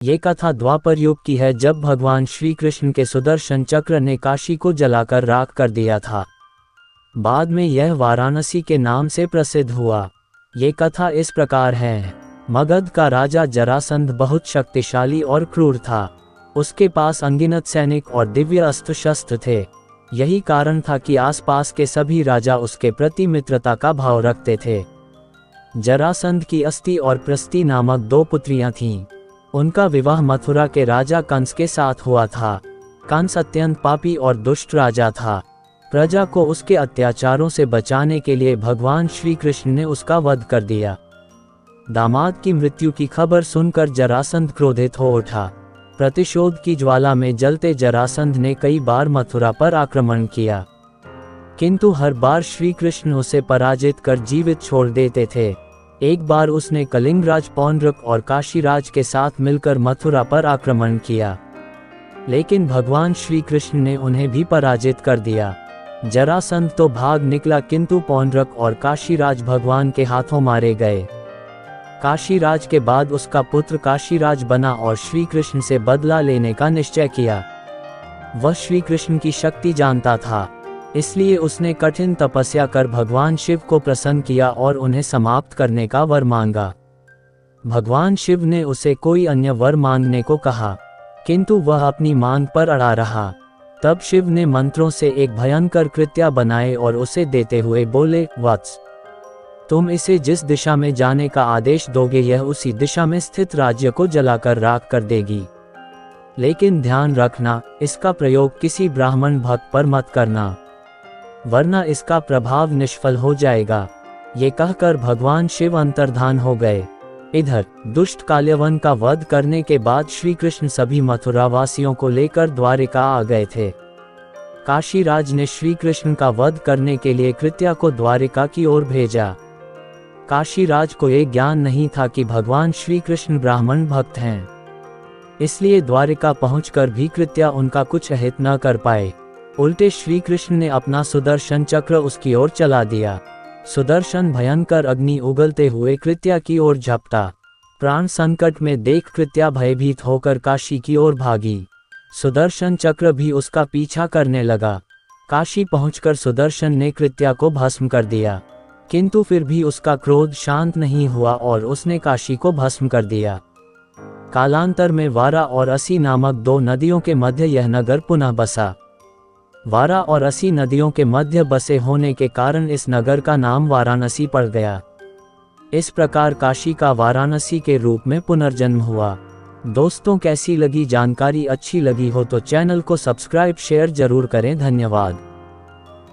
ये कथा द्वापर युग की है, जब भगवान श्री कृष्ण के सुदर्शन चक्र ने काशी को जलाकर राख कर दिया था। बाद में यह वाराणसी के नाम से प्रसिद्ध हुआ। ये कथा इस प्रकार है। मगध का राजा जरासंध बहुत शक्तिशाली और क्रूर था। उसके पास अनगिनत सैनिक और दिव्य अस्त्र शस्त्र थे। यही कारण था कि आसपास के सभी राजा उसके प्रति मित्रता का भाव रखते थे। जरासंध की अस्ति और प्रस्ति नामक दो पुत्रियां थीं। उनका विवाह मथुरा के राजा कंस के साथ हुआ था। कंस अत्यंत पापी और दुष्ट राजा था। प्रजा को उसके अत्याचारों से बचाने के लिए भगवान श्री कृष्ण ने उसका वध कर दिया। दामाद की मृत्यु की खबर सुनकर जरासंध क्रोधित हो उठा। प्रतिशोध की ज्वाला में जलते जरासंध ने कई बार मथुरा पर आक्रमण किया, किंतु हर बार श्री कृष्ण उसे पराजित कर जीवित छोड़ देते थे। एक बार उसने कलिंगराज पौंड्रक और काशीराज के साथ मिलकर मथुरा पर आक्रमण किया, लेकिन भगवान श्री कृष्ण ने उन्हें भी पराजित कर दिया। जरासंध तो भाग निकला, किंतु पौंड्रक और काशीराज भगवान के हाथों मारे गए। काशीराज के बाद उसका पुत्र काशीराज बना और श्री कृष्ण से बदला लेने का निश्चय किया। वह श्री कृष्ण की शक्ति जानता था, इसलिए उसने कठिन तपस्या कर भगवान शिव को प्रसन्न किया और उन्हें समाप्त करने का वर मांगा। भगवान शिव ने उसे कोई अन्य वर मांगने को कहा, किंतु वह अपनी मांग पर अड़ा रहा। तब शिव ने मंत्रों से एक भयंकर कृत्या बनाए और उसे देते हुए बोले, वत्स, तुम इसे जिस दिशा में जाने का आदेश दोगे, यह उसी दिशा में स्थित राज्य को जलाकर राख कर देगी। लेकिन ध्यान रखना, इसका प्रयोग किसी ब्राह्मण भक्त पर मत करना, वरना इसका प्रभाव निष्फल हो जाएगा। ये कहकर भगवान शिव अंतर्धान हो गए। इधर दुष्ट काल्यवन का वध करने के बाद श्री कृष्ण सभी मथुरा वासियों को लेकर द्वारिका आ गए थे। काशीराज ने श्री कृष्ण का वध करने के लिए कृत्या को द्वारिका की ओर भेजा। काशीराज को ये ज्ञान नहीं था कि भगवान श्री कृष्ण ब्राह्मण भक्त हैं, इसलिए द्वारिका पहुंचकर भी कृत्या उनका कुछ अहित न कर पाए। उल्टे श्री कृष्ण ने अपना सुदर्शन चक्र उसकी ओर चला दिया। सुदर्शन भयंकर अग्नि उगलते हुए कृत्या की ओर झपटा। प्राण संकट में देख कृत्या भयभीत होकर काशी की ओर भागी। सुदर्शन चक्र भी उसका पीछा करने लगा। काशी पहुंचकर सुदर्शन ने कृत्या को भस्म कर दिया, किंतु फिर भी उसका क्रोध शांत नहीं हुआ और उसने काशी को भस्म कर दिया। कालांतर में वारा और असी नामक दो नदियों के मध्य यह नगर पुनः बसा। वारा और असी नदियों के मध्य बसे होने के कारण इस नगर का नाम वाराणसी पड़ गया। इस प्रकार काशी का वाराणसी के रूप में पुनर्जन्म हुआ। दोस्तों, कैसी लगी जानकारी? अच्छी लगी हो तो चैनल को सब्सक्राइब शेयर जरूर करें। धन्यवाद।